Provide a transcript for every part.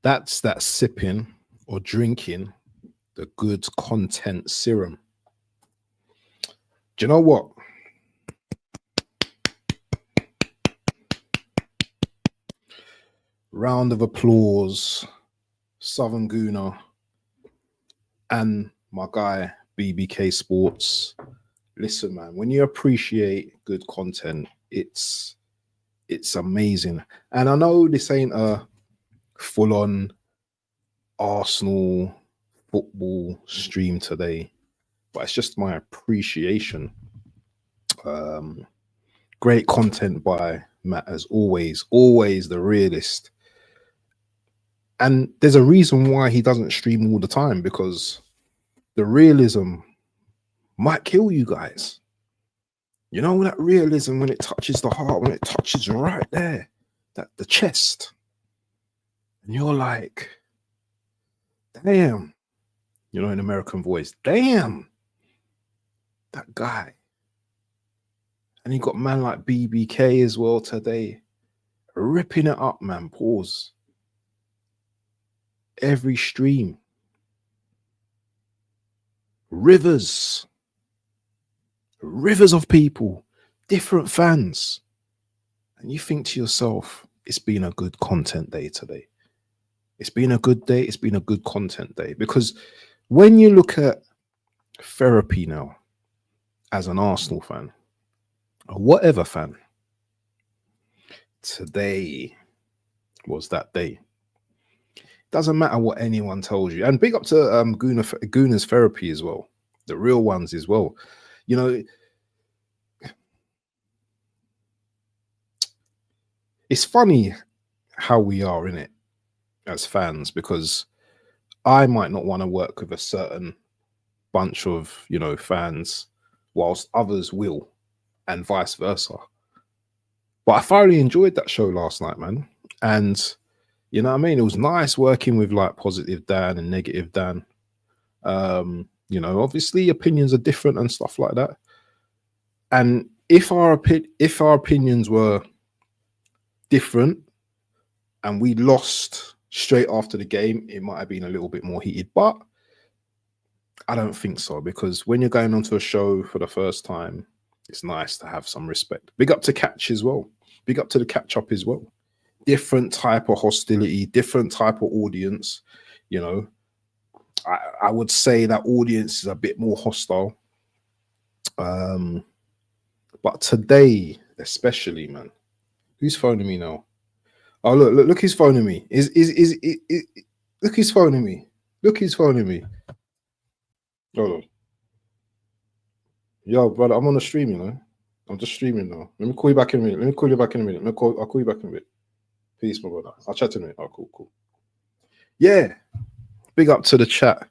That's that sipping or drinking the good content serum. Do you know what? Round of applause, Southern Gooner, and my guy BBK Sports. Listen, man, when you appreciate good content, it's amazing. And I know this ain't a full-on Arsenal football stream today, but it's just my appreciation. Great content by Matt, as always the realist. And there's a reason why he doesn't stream all the time, because the realism might kill you guys. You know, that realism, when it touches the heart, when it touches right there, that the chest, and you're like, damn, you know, in American voice, damn, that guy. And you got man like BBK as well today, ripping it up, man. Pause. Every stream. Rivers of people, different fans. And you think to yourself, it's been a good content day today. It's been a good day. It's been a good content day. Because when you look at therapy now, as an Arsenal fan, or whatever fan, today was that day. Doesn't matter what anyone tells you. And big up to Gooner's therapy as well. The real ones as well. You know, it's funny how we are in it as fans, because I might not want to work with a certain bunch of, you know, fans, whilst others will, and vice versa. But I thoroughly enjoyed that show last night, man. And you know what I mean? It was nice working with like positive Dan and negative Dan. You know, obviously opinions are different and stuff like that. And if our opinions were different and we lost straight after the game, it might have been a little bit more heated. But I don't think so, because when you're going onto a show for the first time, it's nice to have some respect. Big up to Catch as well. Big up to the Catch Up as well. Different type of hostility, different type of audience. You know, I would say that audience is a bit more hostile. But today, especially, man, who's phoning me now? Oh, look, who's phoning me. Look who's phoning me. Look who's phoning me. Hold on. Yo, brother, I'm on the stream, you know. I'm just streaming now. Let me call you back in a minute. I'll call you back in a bit. Peace, my brother. I'll chat to you in a minute. Oh, cool. Yeah. Big up to the chat.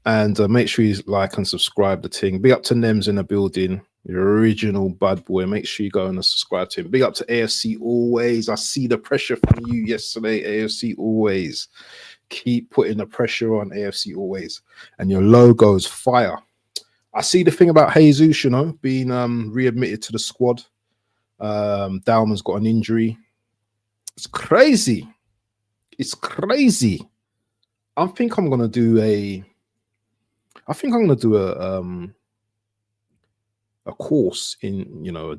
And make sure you like and subscribe the thing. Big up to Nems in the building. Your original bad boy. Make sure you go and subscribe to him. Big up to AFC always. I see the pressure from you yesterday. AFC always. Keep putting the pressure on, AFC always. And your logo's fire. I see the thing about Jesus, you know, being readmitted to the squad. Dalman's got an injury. It's crazy. It's crazy. I think I'm gonna do a course in, you know,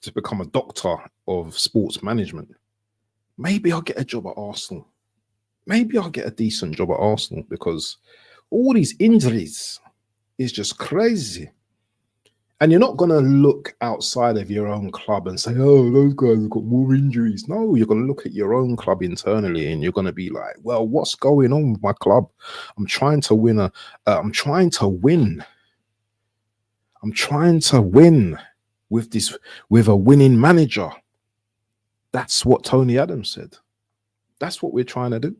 to become a doctor of sports management. Maybe I'll get a job at Arsenal. Maybe I'll get a decent job at Arsenal, because all these injuries is just crazy. And you're not going to look outside of your own club and say, oh, those guys have got more injuries. No, you're going to look at your own club internally and you're going to be like, well, what's going on with my club? I'm trying to win. I'm trying to win with a winning manager. That's what Tony Adams said. That's what we're trying to do.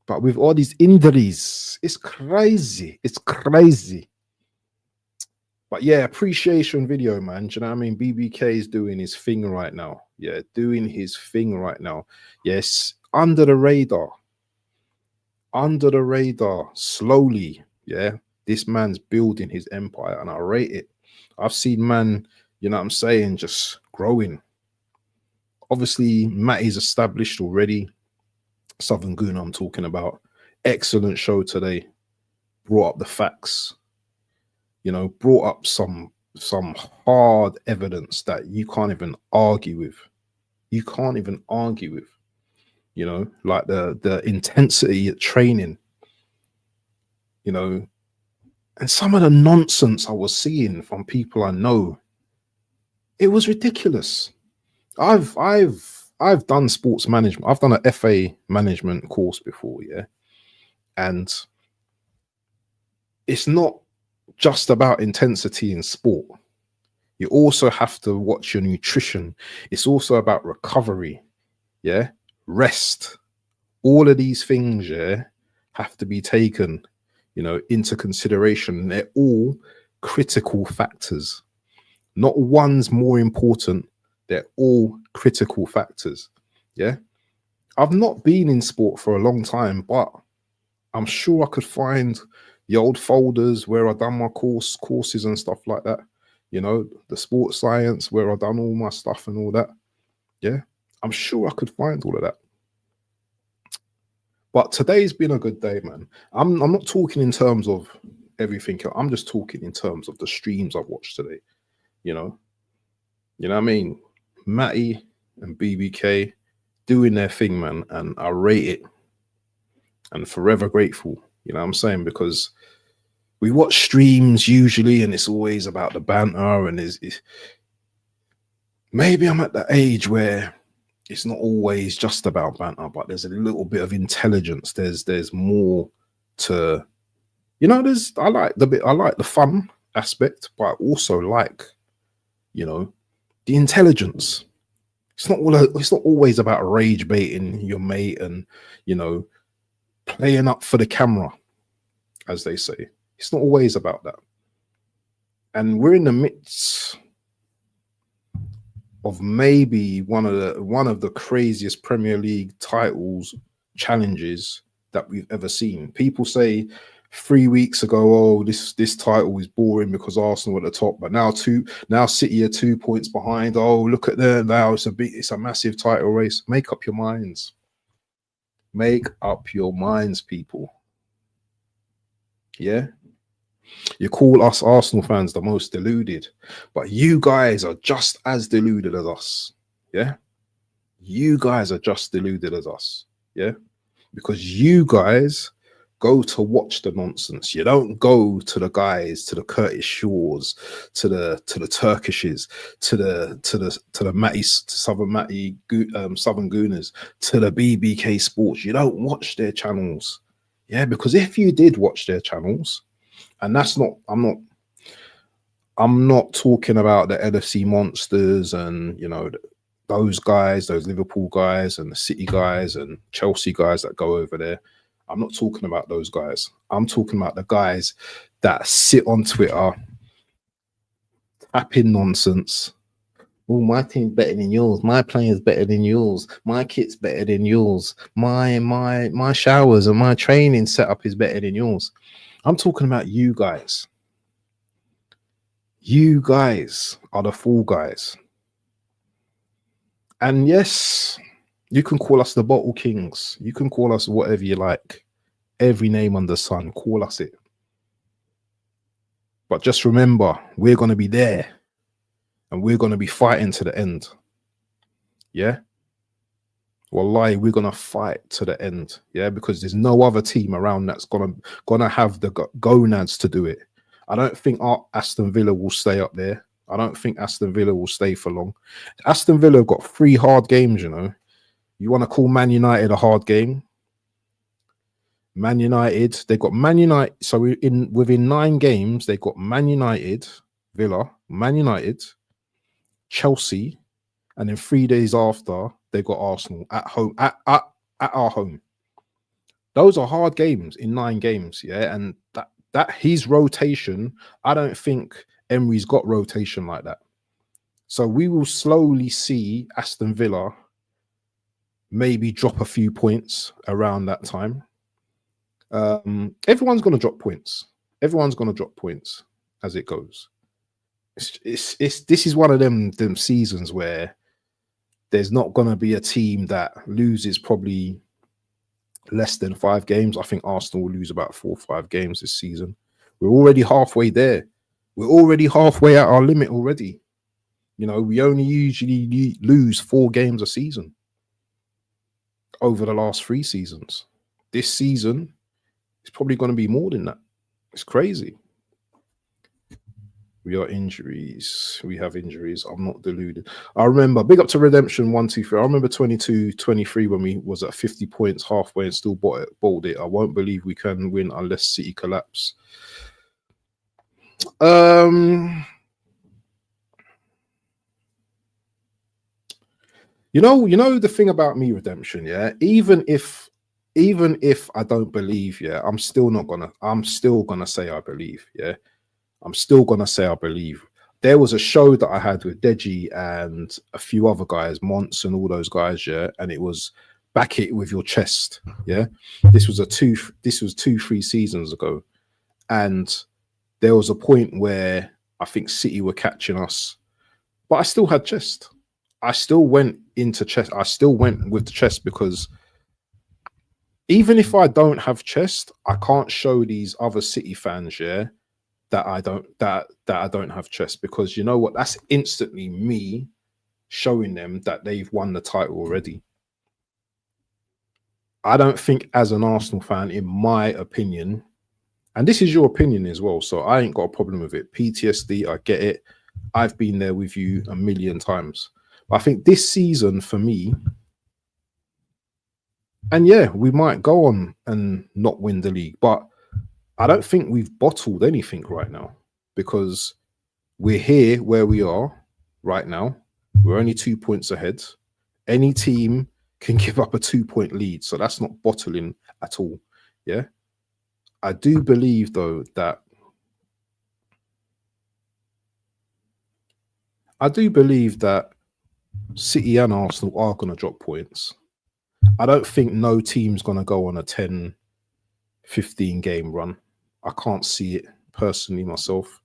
But with all these injuries, it's crazy. It's crazy. But yeah, appreciation video, man. Do you know what I mean? BBK is doing his thing right now. Yeah, doing his thing right now. Yes, under the radar. Under the radar, slowly. Yeah, this man's building his empire, and I rate it. I've seen man, you know what I'm saying, just growing. Obviously, Matt is established already. Southern Goon I'm talking about. Excellent show today. Brought up the facts, you know, brought up some hard evidence that you can't even argue with. You can't even argue with, you know, like the intensity of training, you know, and some of the nonsense I was seeing from people I know. It was ridiculous. I've done sports management. I've done an FA management course before, yeah. And it's not just about intensity in sport. You also have to watch your nutrition. It's also about recovery, yeah, rest. All of these things, yeah, have to be taken, you know, into consideration. They're all critical factors. Not one's more important. They're all critical factors. Yeah. I've not been in sport for a long time, but I'm sure I could find the old folders where I done my courses and stuff like that. You know, the sports science where I done all my stuff and all that. Yeah. I'm sure I could find all of that. But today's been a good day, man. I'm not talking in terms of everything else. I'm just talking in terms of the streams I've watched today. You know what I mean? Matty and BBK doing their thing, man, and I rate it. And forever grateful. You know what I'm saying? Because we watch streams usually, and it's always about the banter, and it's maybe I'm at the age where it's not always just about banter, but there's a little bit of intelligence. There's more to, you know. I like the fun aspect, but I also like, you know, the intelligence. It's not always about rage baiting your mate and, you know, playing up for the camera, as they say. It's not always about that. And we're in the midst of maybe one of the craziest Premier League titles challenges that we've ever seen. People say 3 weeks ago, oh, this title is boring because Arsenal are at the top, but now City are 2 points behind. Oh, look at them now. It's a massive title race. Make up your minds. Make up your minds, people. Yeah. You call us Arsenal fans the most deluded, but you guys are just as deluded as us. Yeah. You guys are just deluded as us. Yeah. Because you guys go to watch the nonsense. You don't go to the guys, to the Curtis Shaws, to the Turkishes, to the Matty, Southern Matty, Southern Gooners, to the BBK Sports. You don't watch their channels. Yeah, because if you did watch their channels, and that's not, I'm not talking about the LFC monsters and, you know, those guys, those Liverpool guys and the City guys and Chelsea guys that go over there. I'm not talking about those guys. I'm talking about the guys that sit on Twitter, tapping nonsense. Oh, my team's better than yours. My player's better than yours. My kit's better than yours. My showers and my training setup is better than yours. I'm talking about you guys. You guys are the fool guys. And yes, you can call us the Bottle Kings. You can call us whatever you like. Every name under the sun, call us it. But just remember, we're going to be there. And we're going to be fighting to the end. Yeah? Wallahi, we're going to fight to the end. Yeah? Because there's no other team around that's going to have the gonads to do it. I don't think Aston Villa will stay up there. I don't think Aston Villa will stay for long. Aston Villa have got 3 hard games, you know. You want to call Man United a hard game? Man United, they've got Man United. So within 9 games, they've got Man United, Villa, Man United, Chelsea, and then 3 days after, they've got Arsenal at home, at our home. Those are hard games in 9 games, yeah. And that his rotation, I don't think Emery's got rotation like that. So we will slowly see Aston Villa maybe drop a few points around that time. Everyone's going to drop points. Everyone's going to drop points as it goes. This is one of them seasons where there's not going to be a team that loses probably less than 5 games. I think Arsenal will lose about 4 or 5 games this season. We're already halfway there. We're already halfway at our limit already. You know, we only usually lose 4 games a season over the last 3 seasons. This season, it's probably going to be more than that. It's crazy. We are injuries. We have injuries. I'm not deluded. I remember, big up to Redemption 123. I remember 22-23 when we was at 50 points halfway and still bowled it. I won't believe we can win unless City collapse. You know the thing about me, Redemption, yeah. Even if I don't believe, yeah, I'm still gonna say I believe, yeah. I'm still gonna say I believe. There was a show that I had with Deji and a few other guys, Monts and all those guys, yeah, and it was back it with your chest, yeah. This was 2-3 seasons ago, and there was a point where I think City were catching us, but I still had chest. I still went into chest. I still went with the chest because even if I don't have chest, I can't show these other City fans, yeah, that I don't have chest, because you know what? That's instantly me showing them that they've won the title already. I don't think, as an Arsenal fan, in my opinion, and this is your opinion as well, so I ain't got a problem with it. PTSD, I get it. I've been there with you a million times. But I think this season for me, and yeah, we might go on and not win the league, but I don't think we've bottled anything right now, because we're here where we are right now. We're only 2 points ahead. Any team can give up a 2-point lead, so that's not bottling at all. Yeah. I do believe, though, that City and Arsenal are going to drop points. I don't think no team's going to go on a 10, 15 game run. I can't see it personally myself.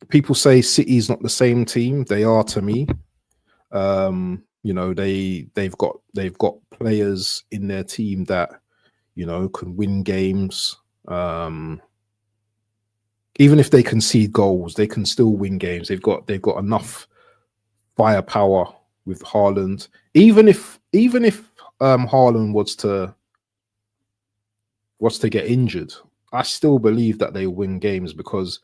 People say City's not the same team. They are to me. You know, they've got players in their team that, you know, can win games. Even if they concede goals, they can still win games. They've got enough firepower with Haaland. Even if Haaland was to get injured, I still believe that they win games, because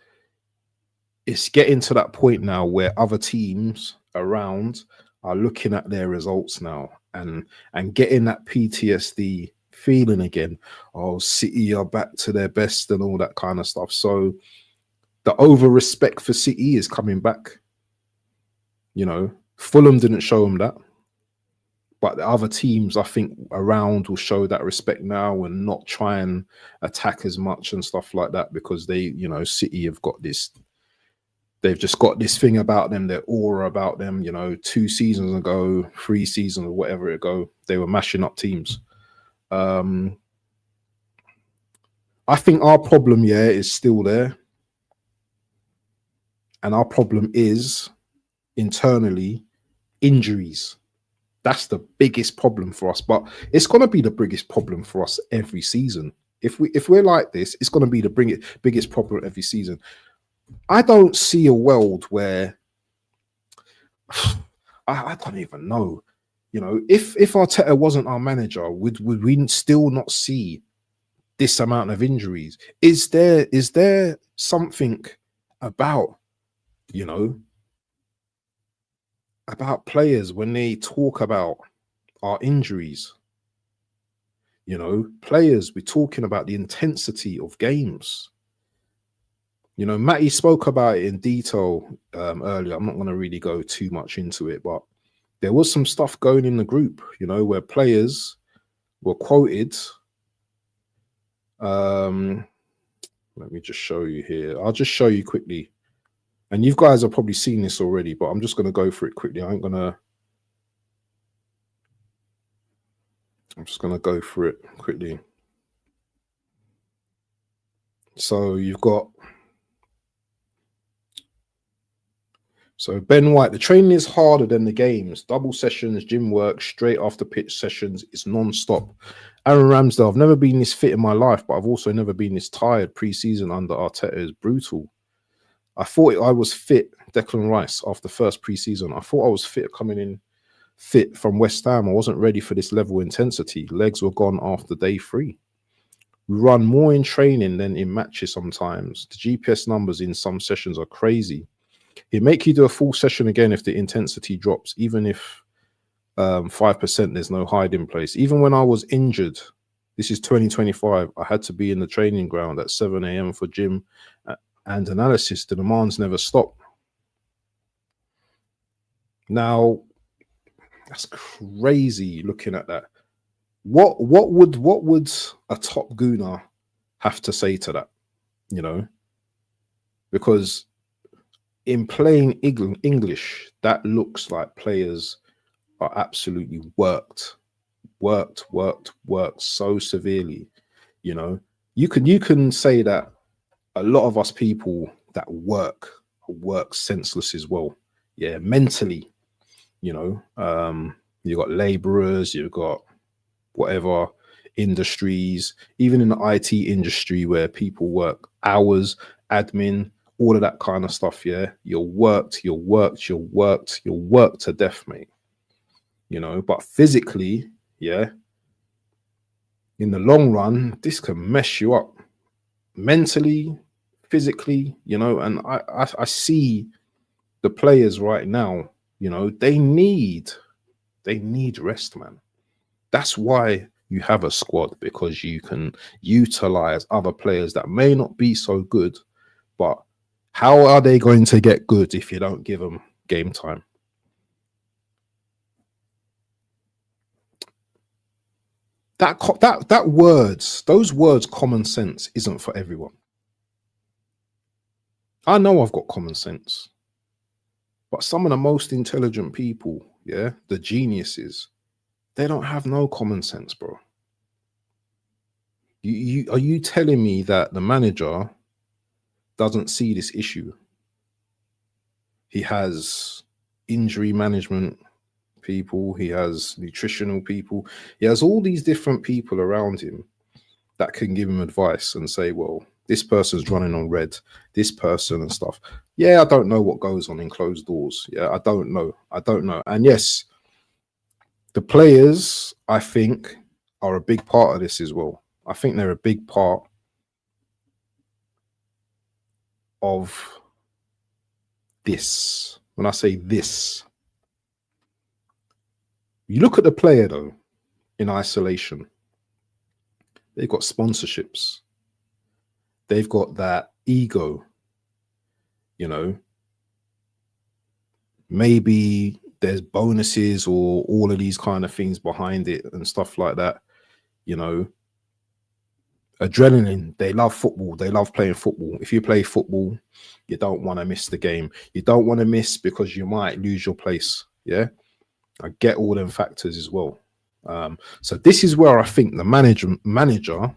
it's getting to that point now where other teams around are looking at their results now and getting that PTSD feeling again. Oh, City are back to their best and all that kind of stuff. So the over respect for City is coming back. You know, Fulham didn't show them that, but the other teams, I think, around will show that respect now and not try and attack as much and stuff like that, because they, you know, City have got this. They've just got this thing about them, their aura about them. You know, 2 seasons ago, 3 seasons or whatever ago, they were mashing up teams. I think our problem, yeah, is still there. And our problem is internally injuries. That's the biggest problem for us. But it's going to be the biggest problem for us every season. If we're like this, it's going to be the biggest problem every season. I don't see a world where I don't even know. You know, if Arteta wasn't our manager, would we still not see this amount of injuries? Is there something about, you know, about players when they talk about our injuries? You know, players, we're talking about the intensity of games. You know, Matty spoke about it in detail earlier. I'm not going to really go too much into it, but there was some stuff going in the group, you know, where players were quoted. Let me just show you here. I'll just show you quickly. And you guys have probably seen this already, but I'm just going to go for it quickly. I'm just going to go through it quickly. So you've got So Ben White, the training is harder than the games. Double sessions, gym work, straight after pitch sessions. It's non-stop. Aaron Ramsdale, I've never been this fit in my life, but I've also never been this tired. Pre-season under Arteta is brutal. I thought I was fit, Declan Rice, after first pre-season. I thought I was fit coming in fit from West Ham. I wasn't ready for this level of intensity. Legs were gone after day 3. We run more in training than in matches sometimes. The GPS numbers in some sessions are crazy. It make you do a full session again if the intensity drops, even if 5%, there's no hiding place. Even when I was injured, this is 2025, I had to be in the training ground at 7 a.m. for gym and analysis. The demands never stop. Now, that's crazy looking at that. What would a top gooner have to say to that? You know, because in plain English, that looks like players are absolutely worked so severely. You know, you can say that a lot of us people that work senseless as well. Yeah, mentally, you know, you've got laborers, you've got whatever industries, even in the IT industry where people work hours, admin, all of that kind of stuff. Yeah, you're worked to death, mate. You know, but physically, yeah, in the long run, this can mess you up mentally, physically, you know. And I see the players right now, you know, they need rest, man. That's why you have a squad, because you can utilize other players that may not be so good, but how are they going to get good if you don't give them game time? Those words, common sense isn't for everyone. I know I've got common sense, but some of the most intelligent people, yeah, the geniuses, they don't have no common sense, bro. Are you telling me that the manager doesn't see this issue? He has injury management people, he has nutritional people, he has all these different people around him that can give him advice and say, well, this person's running on red, this person and stuff. Yeah, I don't know what goes on in closed doors. Yeah, I don't know. And yes, the players, I think, are a big part of this as well. I think they're a big part of this. When I say this, you look at the player though, in isolation, they've got sponsorships. They've got that ego, you know. Maybe there's bonuses or all of these kind of things behind it and stuff like that, you know. Adrenaline, they love football, they love playing football. If you play football, you don't want to miss the game. You don't want to miss because you might lose your place. Yeah, I get all them factors as well. So this is where I think the manager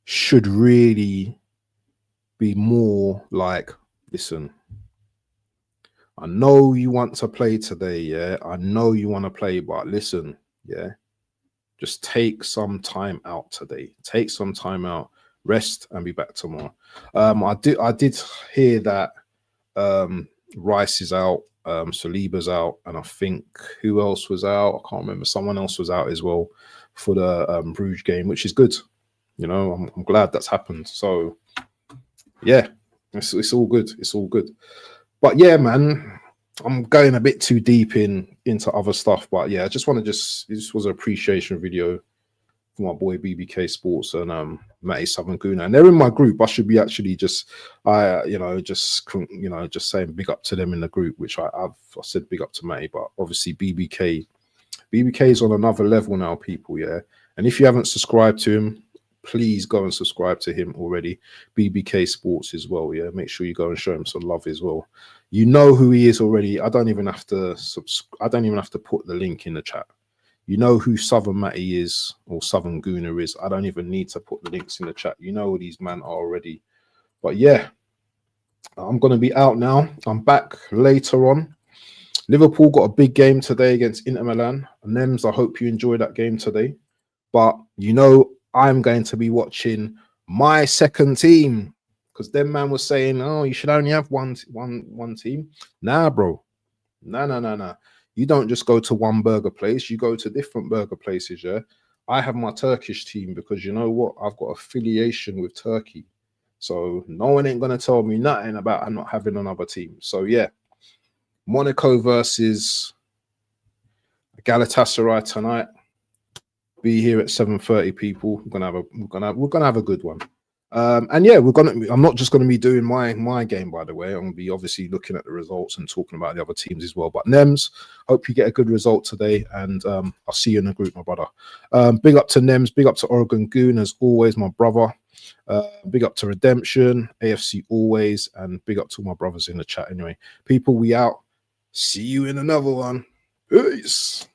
should really be more like, listen, I know you want to play today, yeah, I know you want to play, but listen, yeah, just take some time out today. Take some time out, rest, and be back tomorrow. I did hear that Rice is out, Saliba's out, and I think who else was out? I can't remember. Someone else was out as well for the Bruges game, which is good. You know, I'm glad that's happened. So yeah, it's all good. It's all good. But yeah, man, I'm going a bit too deep into other stuff. But yeah, I just want to this was an appreciation video for my boy BBK Sports and Matty Southern Guna, and they're in my group. I should be actually just saying big up to them in the group, which I said big up to Matty, but obviously BBK is on another level now, people. Yeah, and if you haven't subscribed to him, please go and subscribe to him already. BBK Sports as well. Yeah, make sure you go and show him some love as well. You know who he is already. I don't even have to put the link in the chat. You know who Southern Matty is or Southern Guna is. I don't even need to put the links in the chat. You know who these men are already. But yeah, I'm going to be out now. I'm back later on. Liverpool got a big game today against Inter Milan. Nems, I hope you enjoy that game today. But you know, I'm going to be watching my second team because them man was saying, "Oh, you should only have one team." Nah, bro. Nah. You don't just go to one burger place. You go to different burger places. Yeah. I have my Turkish team because you know what? I've got affiliation with Turkey. So no one ain't gonna tell me nothing about I'm not having another team. So yeah, Monaco versus Galatasaray tonight. Be here at 7:30. People, we're gonna have a good one. And yeah, I'm not just gonna be doing my game, by the way. I'm gonna be obviously looking at the results and talking about the other teams as well. But Nems, hope you get a good result today, and I'll see you in the group, my brother. Big up to Nems, big up to Oregon Goon as always, my brother. Big up to Redemption, AFC always, and big up to my brothers in the chat. Anyway, people, we out. See you in another one. Peace.